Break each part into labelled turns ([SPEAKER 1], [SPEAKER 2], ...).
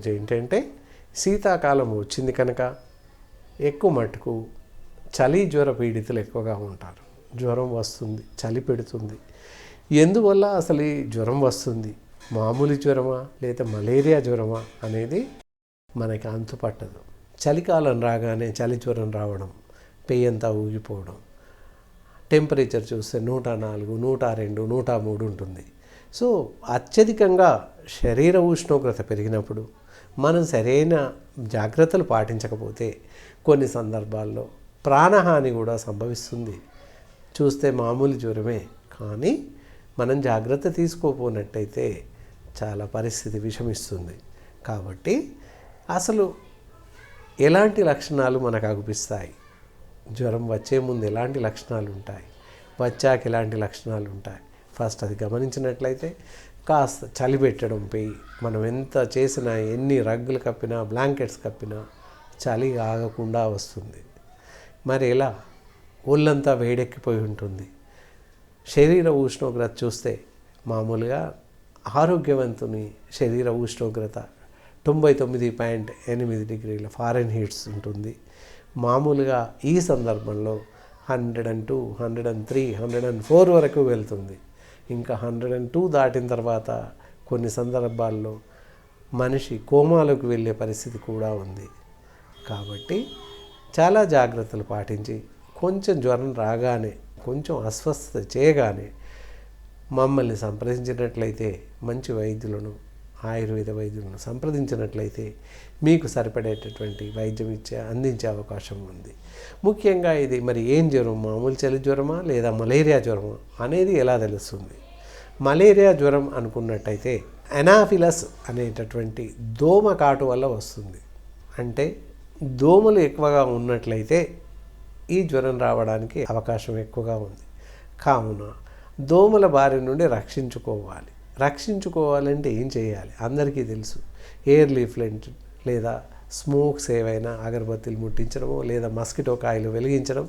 [SPEAKER 1] రోజు ఏంటంటే శీతాకాలం వచ్చింది కనుక ఎక్కువ మటుకు చలి జ్వర పీడితులు ఎక్కువగా ఉంటారు. జ్వరం వస్తుంది, చలి పెడుతుంది. ఎందువల్ల అసలు ఈ జ్వరం వస్తుంది, మామూలు జ్వరమా లేదా మలేరియా జ్వరమా అనేది మనకి అంతుపట్టదు. చలికాలం రాగానే చలి జ్వరం రావడం, పెయ్యంతా ఊగిపోవడం, టెంపరేచర్ చూస్తే 104, 102, 103 ఉంటుంది. సో అత్యధికంగా శరీర ఉష్ణోగ్రత పెరిగినప్పుడు మనం సరైన జాగ్రత్తలు పాటించకపోతే కొన్ని సందర్భాల్లో ప్రాణహాని కూడా సంభవిస్తుంది. చూస్తే మామూలు జ్వరమే, కానీ మనం జాగ్రత్త తీసుకోపోనట్టయితే చాలా పరిస్థితి విషమిస్తుంది. కాబట్టి అసలు ఎలాంటి లక్షణాలు మనకు అగుపిస్తాయి, జ్వరం వచ్చే ముందు ఎలాంటి లక్షణాలు ఉంటాయి, వచ్చాక ఎలాంటి లక్షణాలు ఉంటాయి, ఫస్ట్ అది గమనించినట్లయితే కాస్త చలి పెట్టడం పోయి మనం ఎంత చేసినా, ఎన్ని రగ్గులు కప్పినా, బ్లాంకెట్స్ కప్పినా చలి ఆగకుండా వస్తుంది. మరి ఎలా? ఒళ్ళంతా వేడెక్కిపోయి ఉంటుంది. శరీర ఉష్ణోగ్రత చూస్తే మామూలుగా ఆరోగ్యవంతుని శరీర ఉష్ణోగ్రత 99.8 డిగ్రీల ఫారెన్హీట్స్ ఉంటుంది. మామూలుగా ఈ సందర్భంలో 102, 103, 104 వరకు వెళ్తుంది. ఇంకా 102 దాటిన తర్వాత కొన్ని సందర్భాల్లో మనిషి కోమాలోకి వెళ్ళే పరిస్థితి కూడా ఉంది. కాబట్టి చాలా జాగ్రత్తలు పాటించి కొంచెం జ్వరం రాగానే, కొంచెం అస్వస్థత చేయగానే మమ్మల్ని సంప్రదించినట్లయితే, మంచి వైద్యులను, ఆయుర్వేద వైద్యులను సంప్రదించినట్లయితే మీకు సరిపడేటటువంటి వైద్యం అందించే అవకాశం ఉంది. ముఖ్యంగా ఇది మరి ఏం జ్వరం, మామూలు చలి జ్వరమా లేదా మలేరియా జ్వరమా అనేది ఎలా తెలుస్తుంది? మలేరియా జ్వరం అనుకున్నట్టయితే ఎనాఫిలస్ అనేటటువంటి దోమ కాటు వల్ల వస్తుంది. అంటే దోమలు ఎక్కువగా ఉన్నట్లయితే ఈ జ్వరం రావడానికి అవకాశం ఎక్కువగా ఉంది. కావున దోమల బారి నుండి రక్షించుకోవాలంటే ఏం చేయాలి? అందరికీ తెలుసు. ఎయిర్ లీఫ్లెంట్ లేదా స్మోక్స్ ఏవైనా అగరబత్తీలు ముట్టించడము లేదా మస్కిటో కాయలు వెలిగించడం,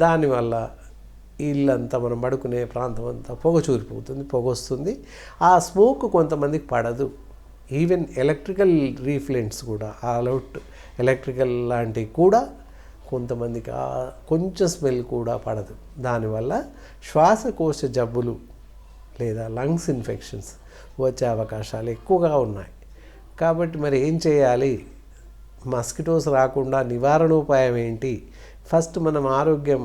[SPEAKER 1] దానివల్ల ఇల్లంతా మనం పడుకునే ప్రాంతం అంతా పొగ చూరిపోతుంది, పొగ వస్తుంది. ఆ స్మోక్ కొంతమందికి పడదు. ఈవెన్ ఎలక్ట్రికల్ రీఫ్లెంట్స్ కూడా, ఆల్అవుట్ ఎలక్ట్రికల్ లాంటివి కూడా కొంతమందికి కొంచెం స్మెల్ కూడా పడదు. దానివల్ల శ్వాసకోశ జబ్బులు లేదా లంగ్స్ ఇన్ఫెక్షన్స్ వచ్చే అవకాశాలు ఎక్కువగా ఉన్నాయి. కాబట్టి మరి ఏం చేయాలి? మస్కిటోస్ రాకుండా నివారణోపాయం ఏంటి? ఫస్ట్ మనం ఆరోగ్యం,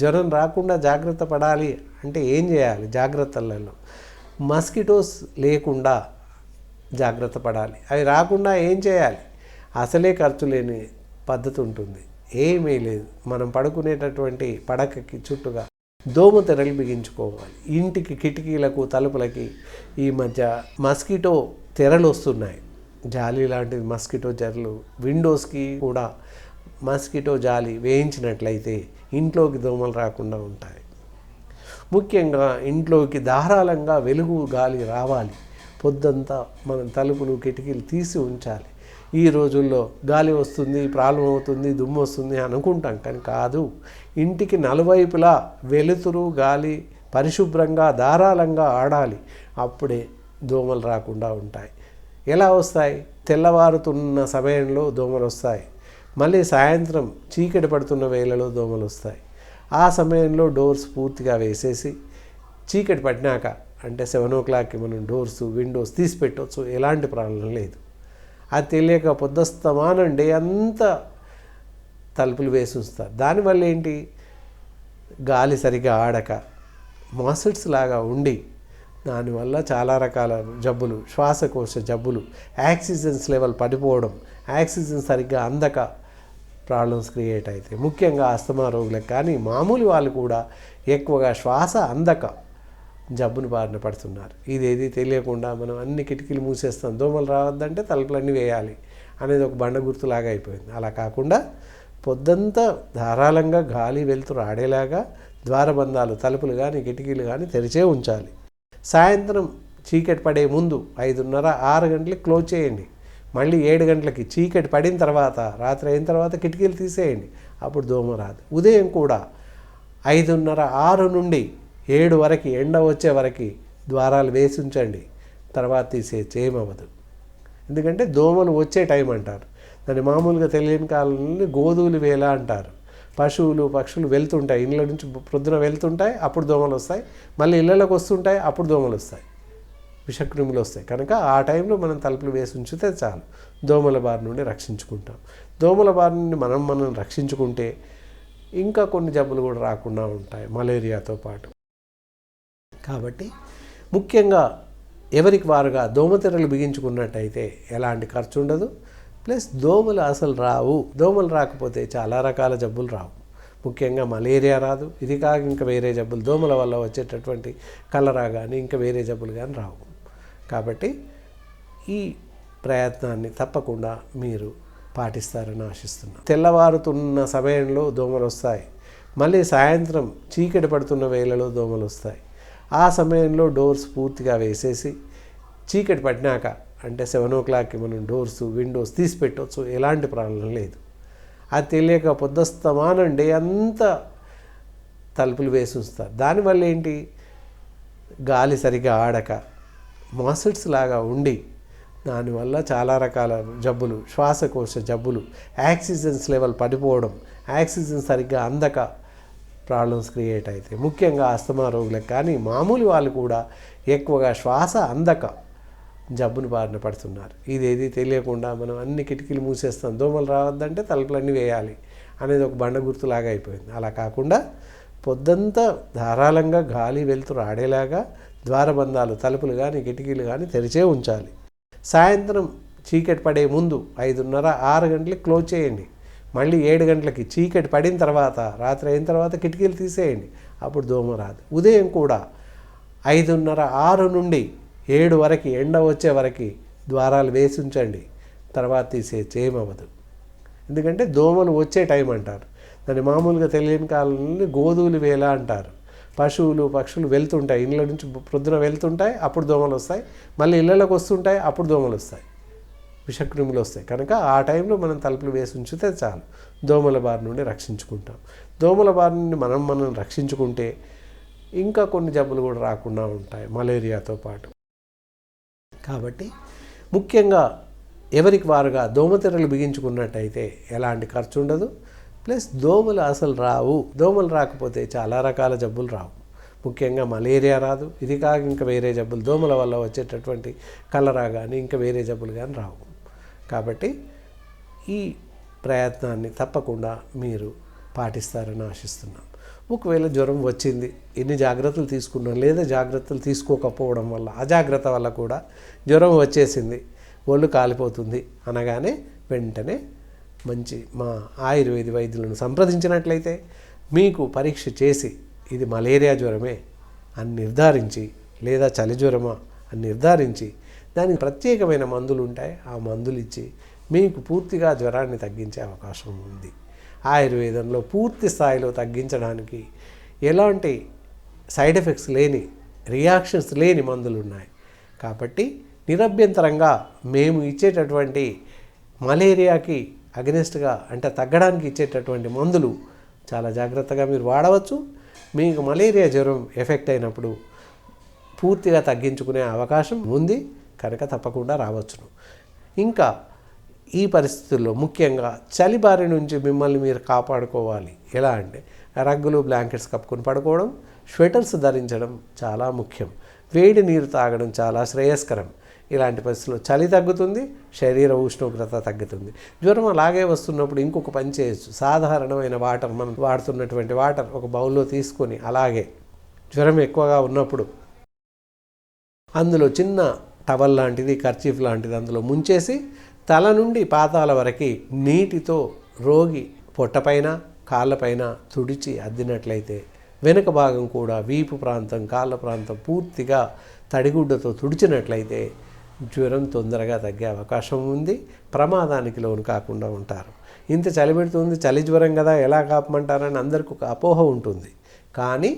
[SPEAKER 1] జ్వరం రాకుండా జాగ్రత్త పడాలి అంటే ఏం చేయాలి? జాగ్రత్తలలో మస్కిటోస్ లేకుండా జాగ్రత్త పడాలి. అవి రాకుండా ఏం చేయాలి? అసలే ఖర్చు లేని పద్ధతి ఉంటుంది. ఏమీ లేదు, మనం పడుకునేటటువంటి పడకకి చుట్టుగా దోమ తెరలు బిగించుకోవాలి. ఇంటికి కిటికీలకు, తలుపులకి ఈ మధ్య మస్కిటో తెరలు వస్తున్నాయి, జాలి లాంటిది మస్కిటో తెరలు. విండోస్కి కూడా మస్కిటో జాలి వేయించినట్లయితే ఇంట్లోకి దోమలు రాకుండా ఉంటాయి. ముఖ్యంగా ఇంట్లోకి ధారాళంగా వెలుగు, గాలి రావాలి. పొద్దంతా మనం తలుపులు, కిటికీలు తీసి ఉంచాలి. ఈ రోజుల్లో గాలి వస్తుంది, ప్రాబ్లం అవుతుంది, దుమ్ము వస్తుంది అనుకుంటాం, కానీ కాదు. ఇంటికి నలువైపులా వెలుతురు, గాలి పరిశుభ్రంగా ధారాళంగా ఆడాలి. అప్పుడే దోమలు రాకుండా ఉంటాయి. ఎలా వస్తాయి? తెల్లవారుతున్న సమయంలో దోమలు వస్తాయి. మళ్ళీ సాయంత్రం చీకటి పడుతున్న వేళలో దోమలు వస్తాయి. ఆ సమయంలో డోర్స్ పూర్తిగా వేసేసి చీకటి పడినాక అంటే 7 o'clockకి మనం డోర్స్, విండోస్ తీసి పెట్టవచ్చు, ఎలాంటి ప్రాబ్లం లేదు. అది తెలియక పొద్దుస్తమానం డే అంతా తలుపులు వేసి ఉంచుతారు. దానివల్ల ఏంటి? గాలి సరిగా ఆడక మాసిడ్స్ లాగా ఉండి దానివల్ల చాలా రకాల జబ్బులు, శ్వాసకోశ జబ్బులు, ఆక్సిజన్స్ లెవెల్ పడిపోవడం, ఆక్సిజన్ సరిగ్గా అందక ప్రాబ్లమ్స్ క్రియేట్ అవుతాయి. ముఖ్యంగా ఆస్తమా రోగులకు కానీ మామూలు వాళ్ళు కూడా ఎక్కువగా శ్వాస అందక జబ్బును బారిన పడుతున్నారు. ఇదేది తెలియకుండా మనం అన్ని కిటికీలు మూసేస్తాం, దోమలు రావద్దంటే తలుపులన్నీ వేయాలి అనేది ఒక బండ గుర్తులాగా అయిపోయింది. అలా కాకుండా పొద్దంతా ధారాళంగా గాలి, వెలుతురు ఆడేలాగా ద్వారబంధాలు, తలుపులు కానీ కిటికీలు కానీ తెరిచే ఉంచాలి. సాయంత్రం చీకటి పడే ముందు 5:30, 6 గంటలకి క్లోజ్ చేయండి. మళ్ళీ 7 గంటలకి చీకటి పడిన తర్వాత, రాత్రి అయిన తర్వాత కిటికీలు తీసేయండి. అప్పుడు దోమ రాదు. ఉదయం కూడా 5:30, 6 నుండి 7 వరకు, ఎండ వచ్చే వరకు ద్వారాలు వేసి ఉంచండి. తర్వాత తీసేయచ్చు, ఏమవ్వదు. ఎందుకంటే దోమలు వచ్చే టైం అంటారు. దాన్ని మామూలుగా తెలియని కాలంలో గోధువులు వేళ అంటారు. పశువులు పక్షులు వెళ్తుంటాయి, ఇళ్ళ నుంచి ప్రొద్దున వెళ్తుంటాయి, అప్పుడు దోమలు వస్తాయి. మళ్ళీ ఇళ్ళలోకి వస్తుంటాయి, అప్పుడు దోమలు వస్తాయి, విషక్రిములు వస్తాయి. కనుక ఆ టైంలో మనం తలుపులు వేసి ఉంచితే చాలు, దోమల బారి నుండి రక్షించుకుంటాం. దోమల బారి నుండి మనం రక్షించుకుంటే ఇంకా కొన్ని జబ్బులు కూడా రాకుండా ఉంటాయి మలేరియాతో పాటు. కాబట్టి ముఖ్యంగా ఎవరికి వారుగా దోమతెరలు బిగించుకున్నట్టయితే ఎలాంటి ఖర్చు ఉండదు. ప్లస్ దోమలు అసలు రావు. దోమలు రాకపోతే చాలా రకాల జబ్బులు రావు. ముఖ్యంగా మలేరియా రాదు. ఇది కాక ఇంకా వేరే జబ్బులు దోమల వల్ల వచ్చేటటువంటి కలరా కానీ ఇంకా వేరే జబ్బులు కానీ రావు. కాబట్టి ఈ ప్రయత్నాన్ని తప్పకుండా మీరు పాటిస్తారని ఆశిస్తున్నాను. తెల్లవారుతున్న సమయంలో దోమలు వస్తాయి, మళ్ళీ సాయంత్రం చీకటి పడుతున్న వేళలో దోమలు వస్తాయి. ఆ సమయంలో డోర్స్ పూర్తిగా వేసేసి చీకటి పడినాక అంటే 7 o'clockకి మనం డోర్స్ విండోస్ తీసి పెట్టవచ్చు, ఎలాంటి ప్రాబ్లం లేదు. అది తెలియక పొద్దుస్తమానం డే అంతా తలుపులు వేసి ఉంచుతారు. దానివల్ల ఏంటి, గాలి సరిగా ఆడక మాసిడ్స్ లాగా ఉండి దానివల్ల చాలా రకాల జబ్బులు, శ్వాసకోశ జబ్బులు, ఆక్సిజన్స్ లెవెల్ పడిపోవడం, ఆక్సిజన్ సరిగ్గా అందక ప్రాబ్లమ్స్ క్రియేట్ అవుతాయి. ముఖ్యంగా ఆస్తమా రోగులకు కానీ మామూలు వాళ్ళు కూడా ఎక్కువగా శ్వాస అందక జబ్బును బారిన పడుతున్నారు. ఇదేది తెలియకుండా మనం అన్ని కిటికీలు మూసేస్తాం, దోమలు రావద్దంటే తలుపులన్నీ వేయాలి అనేది ఒక బండ గుర్తులాగా అయిపోయింది. అలా కాకుండా పొద్దంతా ధారాళంగా గాలి వెలుతురు ఆడేలాగా ద్వారబంధాలు, తలుపులు కానీ కిటికీలు కానీ తెరిచే ఉంచాలి. సాయంత్రం చీకటి పడే ముందు 5:30, 6 గంటలకి క్లోజ్ చేయండి. మళ్ళీ 7 గంటలకి చీకటి పడిన తర్వాత, రాత్రి అయిన తర్వాత కిటికీలు తీసేయండి, అప్పుడు దోమ రాదు. ఉదయం కూడా 5:30, 6 నుండి 7 వరకు ఎండ వచ్చే వరకు ద్వారాలు వేసి ఉంచండి, తర్వాత తీసేయచ్చు, ఏమవ్వదు. ఎందుకంటే దోమలు వచ్చే టైం అంటారు. దాన్ని మామూలుగా తెలియని కాలంలో గోధువులు వేళ అంటారు. పశువులు పక్షులు వెళ్తుంటాయి, ఇళ్ళ నుంచి ప్రొద్దున వెళ్తుంటాయి, అప్పుడు దోమలు వస్తాయి. మళ్ళీ ఇళ్ళలోకి వస్తుంటాయి, అప్పుడు దోమలు వస్తాయి, విషక్రిములు వస్తాయి. కనుక ఆ టైంలో మనం తలుపులు వేసి ఉంచితే చాలు, దోమల బారి నుండి రక్షించుకుంటాం. దోమల బారి నుండి మనం రక్షించుకుంటే ఇంకా కొన్ని జబ్బులు కూడా రాకుండా ఉంటాయి మలేరియాతో పాటు. కాబట్టి ముఖ్యంగా ఎవరికి వారుగా దోమతెరలు బిగించుకున్నట్టయితే ఎలాంటి ఖర్చు ఉండదు. ప్లస్ దోమలు అసలు రావు. దోమలు రాకపోతే చాలా రకాల జబ్బులు రావు. ముఖ్యంగా మలేరియా రాదు. ఇది కాక ఇంకా వేరే జబ్బులు దోమల వల్ల వచ్చేటటువంటి కలరా కానీ ఇంకా వేరే జబ్బులు కానీ రావు. కాబట్టి ఈ ప్రయత్నాన్ని తప్పకుండా మీరు పాటిస్తారని ఆశిస్తున్నాం. ఒకవేళ జ్వరం వచ్చింది, ఎన్ని జాగ్రత్తలు తీసుకున్నాం, లేదా జాగ్రత్తలు తీసుకోకపోవడం వల్ల, అజాగ్రత్త వల్ల కూడా జ్వరం వచ్చేసింది, ఒళ్ళు కాలిపోతుంది అనగానే వెంటనే మంచి మా ఆయుర్వేద వైద్యులను సంప్రదించినట్లయితే మీకు పరీక్ష చేసి ఇది మలేరియా జ్వరమే అని నిర్ధారించి, లేదా చలి జ్వరమా అని నిర్ధారించి దానికి ప్రత్యేకమైన మందులు ఉంటాయి, ఆ మందులు ఇచ్చి మీకు పూర్తిగా జ్వరాన్ని తగ్గించే అవకాశం ఉంది. ఆయుర్వేదంలో పూర్తి స్థాయిలో తగ్గించడానికి ఎలాంటి సైడ్ ఎఫెక్ట్స్ లేని, రియాక్షన్స్ లేని మందులు ఉన్నాయి. కాబట్టి నిరభ్యంతరంగా మేము ఇచ్చేటటువంటి మలేరియాకి అగెనిస్ట్గా అంటే తగ్గడానికి ఇచ్చేటటువంటి మందులు చాలా జాగ్రత్తగా మీరు వాడవచ్చు. మీకు మలేరియా జ్వరం ఎఫెక్ట్ అయినప్పుడు పూర్తిగా తగ్గించుకునే అవకాశం ఉంది కనుక తప్పకుండా రావచ్చును. ఇంకా ఈ పరిస్థితుల్లో ముఖ్యంగా చలి బారి నుంచి మిమ్మల్ని మీరు కాపాడుకోవాలి. ఎలా అంటే రగ్గులు, బ్లాంకెట్స్ కప్పుకొని పడుకోవడం, స్వెటర్స్ ధరించడం చాలా ముఖ్యం. వేడి నీరు తాగడం చాలా శ్రేయస్కరం. ఇలాంటి పరిస్థితుల్లో చలి తగ్గుతుంది, శరీర ఉష్ణోగ్రత తగ్గుతుంది. జ్వరం అలాగే వస్తున్నప్పుడు ఇంకొక పని చేయొచ్చు. సాధారణమైన వాటర్, మనం వాడుతున్నటువంటి వాటర్ ఒక బౌల్లో తీసుకొని అలాగే జ్వరం ఎక్కువగా ఉన్నప్పుడు అందులో చిన్న టవల్ లాంటిది, కర్చీఫ్ లాంటిది అందులో ముంచేసి తల నుండి పాదాల వరకు నీటితో రోగి పొట్టపైన, కాళ్ళపైన తుడిచి అద్దినట్లయితే వెనుక భాగం కూడా, వీపు ప్రాంతం, కాళ్ళ ప్రాంతం పూర్తిగా తడిగుడ్డతో తుడిచినట్లయితే జ్వరం తొందరగా తగ్గే అవకాశం ఉంది. ప్రమాదానికి లోను కాకుండా ఉంటారు. ఇంత చలి పెడుతుంది, చలి జ్వరం కదా ఎలా కాపమంటారని అందరికీ ఒక అపోహ ఉంటుంది. కానీ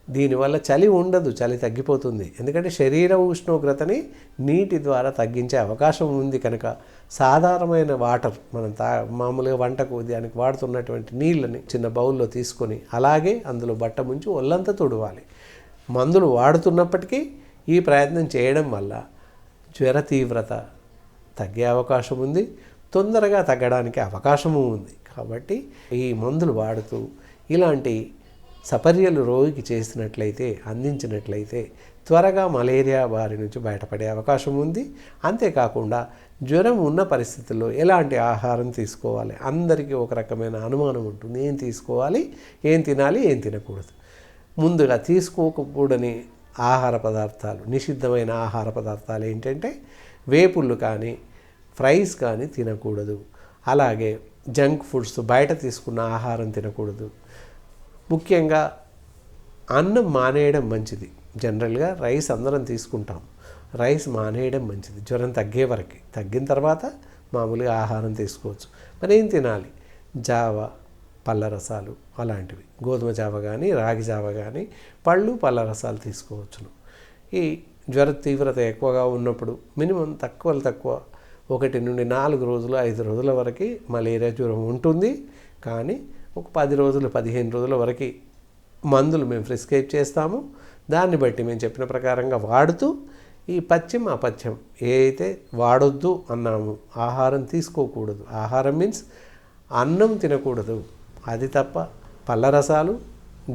[SPEAKER 1] దీనివల్ల చలి ఉండదు, చలి తగ్గిపోతుంది. ఎందుకంటే శరీర ఉష్ణోగ్రతని నీటి ద్వారా తగ్గించే అవకాశం ఉంది కనుక సాధారణమైన వాటర్, మనం మామూలుగా వంటకు దానికి వాడుతున్నటువంటి నీళ్ళని చిన్న బౌల్లో తీసుకొని అలాగే అందులో బట్ట ముంచి ఒళ్ళంతా తుడవాలి. మందులు వాడుతున్నప్పటికీ ఈ ప్రయత్నం చేయడం వల్ల జ్వర తీవ్రత తగ్గే అవకాశం ఉంది, తొందరగా తగ్గడానికి అవకాశము ఉంది. కాబట్టి ఈ మందులు వాడుతూ ఇలాంటి సపర్యలు రోగికి చేసినట్లయితే, అందించినట్లయితే త్వరగా మలేరియా బారి నుంచి బయటపడే అవకాశం ఉంది. అంతేకాకుండా జ్వరం ఉన్న పరిస్థితుల్లో ఎలాంటి ఆహారం తీసుకోవాలి, అందరికీ ఒక రకమైన అనుమానం ఉంటుంది. ఏం తీసుకోవాలి, ఏం తినాలి, ఏం తినకూడదు. ముందుగా తీసుకోకూడని ఆహార పదార్థాలు, నిషిద్ధమైన ఆహార పదార్థాలు ఏంటంటే వేపుళ్ళు కానీ ఫ్రైస్ కానీ తినకూడదు. అలాగే జంక్ ఫుడ్స్, బయట తీసుకున్న ఆహారం తినకూడదు. ముఖ్యంగా అన్నం మానేయడం మంచిది. జనరల్గా రైస్ అందరం తీసుకుంటాం, రైస్ మానేయడం మంచిది జ్వరం తగ్గే వరకు. తగ్గిన తర్వాత మామూలుగా ఆహారం తీసుకోవచ్చు. మరి ఏం తినాలి? జావ, పళ్ళ రసాలు అలాంటివి, గోధుమ జావ కానీ రాగి జావ కానీ, పళ్ళు పళ్ళ రసాలు తీసుకోవచ్చును. ఈ జ్వర తీవ్రత ఎక్కువగా ఉన్నప్పుడు మినిమం తక్కువ 1 నుండి 4 రోజులు 5 రోజుల వరకు మలేరియా జ్వరం ఉంటుంది. కానీ ఒక 10 రోజులు 15 రోజుల వరకు మందులు మేము ప్రిస్క్రైబ్ చేస్తాము. దాన్ని బట్టి మేము చెప్పిన ప్రకారంగా వాడుతూ ఈ పథ్యం అపథ్యం ఏ అయితే వాడొద్దు అన్నాము, ఆహారం తీసుకోకూడదు, ఆహారం మీన్స్ అన్నం తినకూడదు, అది తప్ప పళ్ళ రసాలు,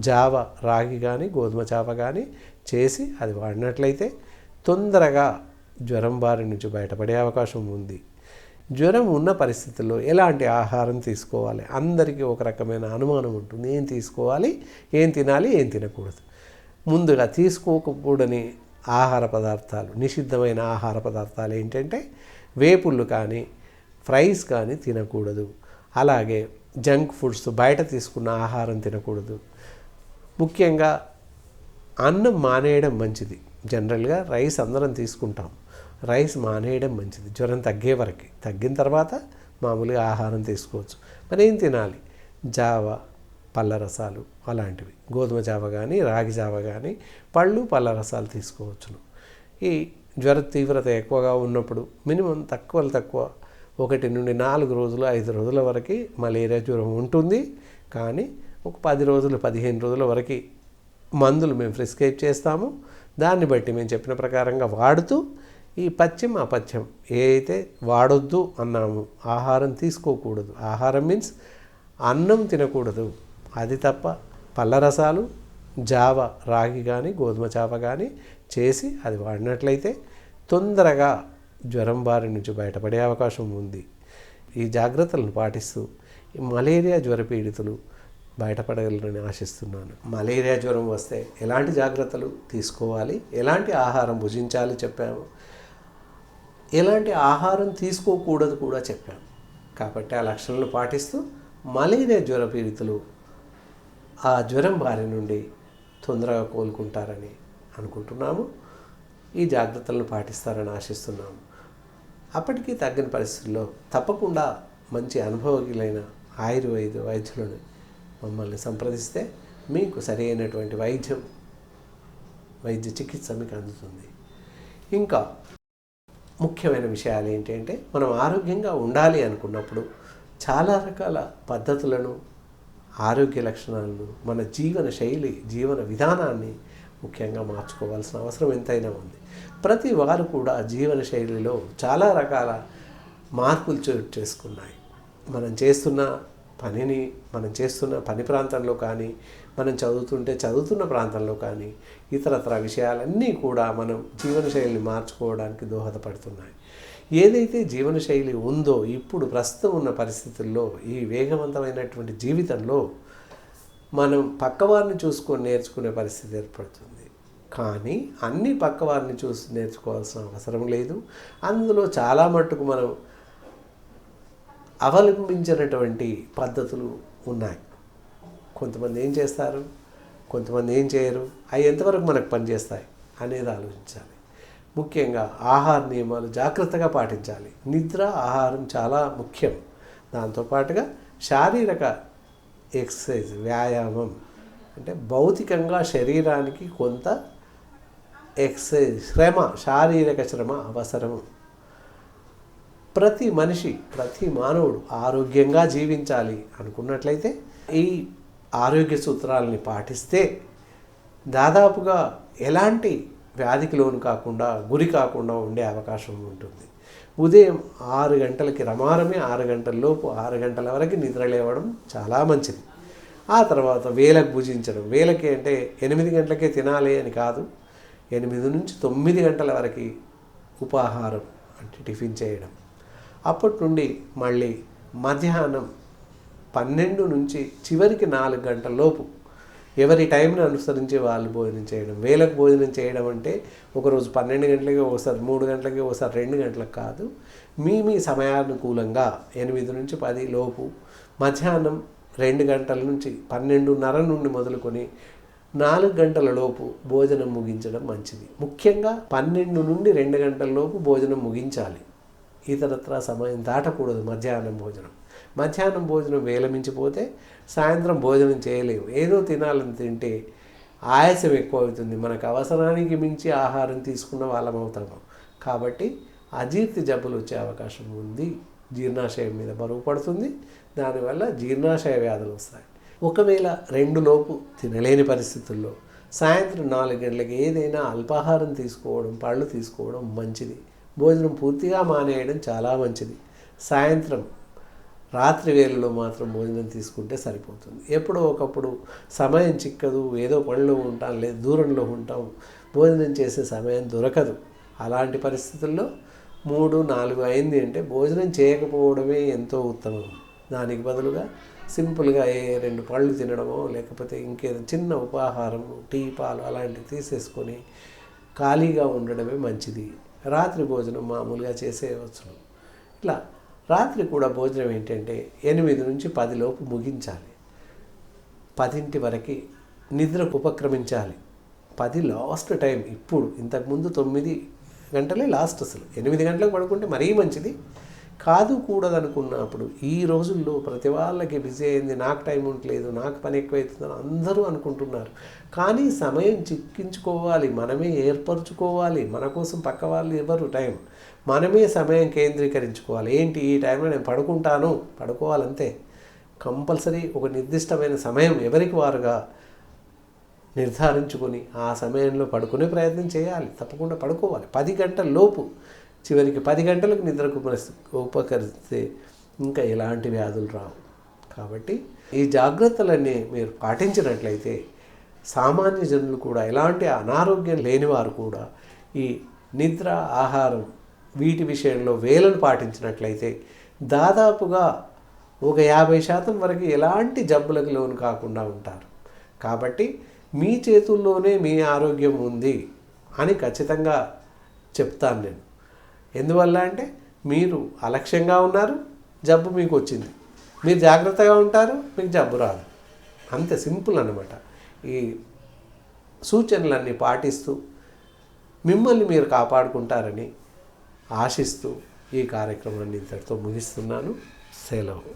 [SPEAKER 1] జావ, రాగి కానీ గోధుమ జావ కానీ చేసి అది వాడినట్లయితే తొందరగా జ్వరం బారి నుంచి బయటపడే అవకాశం ఉంది. జ్వరం ఉన్న పరిస్థితుల్లో ఎలాంటి ఆహారం తీసుకోవాలి, అందరికీ ఒక రకమైన అనుమానం ఉంటుంది. ఏం తీసుకోవాలి, ఏం తినాలి, ఏం తినకూడదు. ముందుగా తీసుకోకూడని ఆహార పదార్థాలు, నిషిద్ధమైన ఆహార పదార్థాలు ఏంటంటే వేపుళ్ళు కానీ ఫ్రైస్ కానీ తినకూడదు. అలాగే జంక్ ఫుడ్స్, బయట తీసుకున్న ఆహారం తినకూడదు. ముఖ్యంగా అన్నం మానేయడం మంచిది. జనరల్గా రైస్ అందరం తీసుకుంటాం, రైస్ మానేయడం మంచిది జ్వరం తగ్గే వరకు. తగ్గిన తర్వాత మామూలుగా ఆహారం తీసుకోవచ్చు. మరి ఏం తినాలి? జావ, పళ్ళ రసాలు అలాంటివి, గోధుమ జావ కానీ రాగి జావ కానీ, పళ్ళు పళ్ళ రసాలు తీసుకోవచ్చును. ఈ జ్వర తీవ్రత ఎక్కువగా ఉన్నప్పుడు మినిమం తక్కువ 1 నుండి 4 రోజులు 5 రోజుల వరకు మలేరియా జ్వరం ఉంటుంది. కానీ ఒక 10 రోజులు 15 రోజుల వరకు మందులు మేము ప్రిస్క్రైబ్ చేస్తాము. దాన్ని బట్టి మేము చెప్పిన ప్రకారంగా వాడుతూ ఈ పథ్యం అపథ్యం ఏ అయితే వాడొద్దు అన్నాము, ఆహారం తీసుకోకూడదు, ఆహారం మీన్స్ అన్నం తినకూడదు, అది తప్ప పళ్ళ రసాలు, జావ, రాగి కానీ గోధుమ జావ కానీ చేసి అది వాడినట్లయితే తొందరగా జ్వరం బారి నుంచి బయటపడే అవకాశం ఉంది. ఈ జాగ్రత్తలను పాటిస్తూ ఈ మలేరియా జ్వర పీడితులు బయటపడగలరని ఆశిస్తున్నాను. మలేరియా జ్వరం వస్తే ఎలాంటి జాగ్రత్తలు తీసుకోవాలి, ఎలాంటి ఆహారం భుజించాలి చెప్పాము, ఎలాంటి ఆహారం తీసుకోకూడదు కూడా చెప్పాము. కాబట్టి ఆ లక్షణాలను పాటిస్తూ మలేరియా జ్వర పీడితులు ఆ జ్వరం బారి నుండి తొందరగా కోలుకుంటారని అనుకుంటున్నాము. ఈ జాగ్రత్తలను పాటిస్తారని ఆశిస్తున్నాము. అప్పటికీ తగ్గని పరిస్థితుల్లో తప్పకుండా మంచి అనుభవజ్ఞులైన ఆయుర్వేద వైద్యులను మమ్మల్ని సంప్రదిస్తే మీకు సరైనటువంటి వైద్య చికిత్స మీకు అందుతుంది. ఇంకా ముఖ్యమైన విషయాలు ఏంటంటే మనం ఆరోగ్యంగా ఉండాలి అనుకున్నప్పుడు చాలా రకాల పద్ధతులను, ఆరోగ్య లక్షణాలను, మన జీవన శైలి, జీవన విధానాన్ని ముఖ్యంగా మార్చుకోవాల్సిన అవసరం ఎంతైనా ఉంది. ప్రతి వారు కూడా జీవన శైలిలో చాలా రకాల మార్పులు చోటు చేసుకున్నాయి. మనం చేస్తున్న పని ప్రాంతంలో కానీ, మనం చదువుతున్న ప్రాంతంలో కానీ, ఇతరత్ర విషయాలన్నీ కూడా మనం జీవనశైలిని మార్చుకోవడానికి దోహదపడుతున్నాయి. ఏదైతే జీవనశైలి ఉందో ఇప్పుడు ప్రస్తుతం ఉన్న పరిస్థితుల్లో, ఈ వేగవంతమైనటువంటి జీవితంలో మనం పక్కవారిని చూసుకొని నేర్చుకునే పరిస్థితి ఏర్పడుతుంది. కానీ అన్ని పక్కవారిని చూసి నేర్చుకోవాల్సిన అవసరం లేదు. అందులో చాలా మట్టుకు మనం అవలంబించినటువంటి పద్ధతులు ఉన్నాయి. కొంతమంది ఏం చేస్తారు, కొంతమంది ఏం చేయరు, అవి ఎంతవరకు మనకు పనిచేస్తాయి అనేది ఆలోచించాలి. ముఖ్యంగా ఆహార నియమాలు జాగ్రత్తగా పాటించాలి. నిద్ర, ఆహారం చాలా ముఖ్యం. దాంతోపాటుగా శారీరక ఎక్సర్సైజ్, వ్యాయామం అంటే భౌతికంగా శరీరానికి కొంత ఎక్సర్సైజ్, శారీరక శ్రమ అవసరం. ప్రతి మనిషి, ప్రతి మానవుడు ఆరోగ్యంగా జీవించాలి అనుకున్నట్లయితే ఈ ఆరోగ్య సూత్రాలని పాటిస్తే దాదాపుగా ఎలాంటి వ్యాధికి లోను కాకుండా, గురి కాకుండా ఉండే అవకాశం ఉంటుంది. ఉదయం 6 గంటలకి రమారమే 6 గంటల లోపు 6 గంటల వరకు నిద్ర లేవడం చాలా మంచిది. ఆ తర్వాత వేళకు భుజించడం. వేళకి అంటే 8 గంటలకే తినాలి అని కాదు, 8 నుంచి 9 గంటల వరకు ఉపాహారం అంటే టిఫిన్ చేయడం. అప్పటి నుండి మళ్ళీ మధ్యాహ్నం 12 నుంచి చివరికి 4 గంటల లోపు ఎవరి టైంని అనుసరించి వాళ్ళు భోజనం చేయడం. వేళకు భోజనం చేయడం అంటే ఒకరోజు 12 గంటలకి, ఒకసారి 3 గంటలకి, ఒకసారి 2 గంటలకు కాదు. మీ సమయానుకూలంగా 8 నుంచి 10 లోపు, మధ్యాహ్నం 2 గంటల నుంచి 12:30 నుండి మొదలుకొని 4 గంటల లోపు భోజనం ముగించడం మంచిది. ముఖ్యంగా 12 నుండి 2 గంటల లోపు భోజనం ముగించాలి. ఇతరత్రా సమయం దాటకూడదు. మధ్యాహ్నం భోజనం వేళ మించిపోతే సాయంత్రం భోజనం చేయలేము. ఏదో తినాలని తింటే ఆయాసం ఎక్కువ అవుతుంది, మనకు అవసరానికి మించి ఆహారం తీసుకున్న వాళ్ళం అవుతాము. కాబట్టి అజీర్తి జబ్బులు వచ్చే అవకాశం ఉంది. జీర్ణాశయం మీద బరువు పడుతుంది, దానివల్ల జీర్ణాశయ వ్యాధులు వస్తాయి. ఒకవేళ 2 లోపు తినలేని పరిస్థితుల్లో సాయంత్రం 4 గంటలకి ఏదైనా అల్పాహారం తీసుకోవడం, పళ్ళు తీసుకోవడం మంచిది. భోజనం పూర్తిగా మానేయడం చాలా మంచిది. సాయంత్రం రాత్రి వేళలో మాత్రం భోజనం తీసుకుంటే సరిపోతుంది. ఎప్పుడో ఒకప్పుడు సమయం చిక్కదు, ఏదో పనిలో ఉంటాం, లేదు దూరంలో ఉంటాం, భోజనం చేసే సమయం దొరకదు. అలాంటి పరిస్థితుల్లో 3-4 అయింది అంటే భోజనం చేయకపోవడమే ఎంతో ఉత్తమం. దానికి బదులుగా సింపుల్గా 2 పళ్ళు తినడమో, లేకపోతే ఇంకేదో చిన్న ఉపాహారము, టీ, పాలు అలాంటివి తీసేసుకొని ఖాళీగా ఉండడమే మంచిది. రాత్రి భోజనం మామూలుగా చేసేయవచ్చు. ఇలా రాత్రి కూడా భోజనం ఏంటంటే 8 నుంచి 10 లోపు ముగించాలి. 10 వరకు నిద్రకు ఉపక్రమించాలి. 10 లాస్ట్ టైం. ఇప్పుడు ఇంతకుముందు 9 గంటలే లాస్ట్. అసలు 8 గంటలకు పడుకుంటే మరీ మంచిది కాదు. కూడదనుకున్నప్పుడు ఈ రోజుల్లో ప్రతి వాళ్ళకి బిజీ అయింది, నాకు టైం ఉండలేదు, నాకు పని ఎక్కువైతుందని అందరూ అనుకుంటున్నారు. కానీ సమయం చిక్కించుకోవాలి, మనమే ఏర్పరచుకోవాలి. మన కోసం పక్క వాళ్ళు ఎవరు టైం, మనమే సమయం కేంద్రీకరించుకోవాలి. ఏంటి, ఈ టైంలో నేను పడుకోవాలంతే. కంపల్సరీ ఒక నిర్దిష్టమైన సమయం ఎవరికి వారుగా నిర్ధారించుకొని ఆ సమయంలో పడుకునే ప్రయత్నం చేయాలి. తప్పకుండా పడుకోవాలి. 10 గంటల లోపు, చివరికి 10 గంటలకు నిద్రకు ఉపకరిస్తే ఇంకా ఎలాంటి వ్యాధులు రావు. కాబట్టి ఈ జాగ్రత్తలన్నీ మీరు పాటించినట్లయితే సామాన్య జనులు కూడా, ఎలాంటి అనారోగ్యం లేనివారు కూడా ఈ నిద్ర, ఆహారం వీటి విషయంలో వేళను పాటించినట్లయితే దాదాపుగా ఒక 50% వరకు ఎలాంటి జబ్బులకు లోను కాకుండా ఉంటారు. కాబట్టి మీ చేతుల్లోనే మీ ఆరోగ్యం ఉంది అని ఖచ్చితంగా చెప్తాను నేను. ఎందువల్ల అంటే మీరు అలక్ష్యంగా ఉన్నారు, జబ్బు మీకు వచ్చింది. మీరు జాగ్రత్తగా ఉంటారు, మీకు జబ్బు రాదు. అంతే సింపుల్ అన్నమాట. ఈ సూచనలన్నీ పాటిస్తూ మిమ్మల్ని మీరు కాపాడుకుంటారని ఆశిస్తూ ఈ కార్యక్రమాన్ని ఇంతటితో ముగిస్తున్నాను. సెలవు.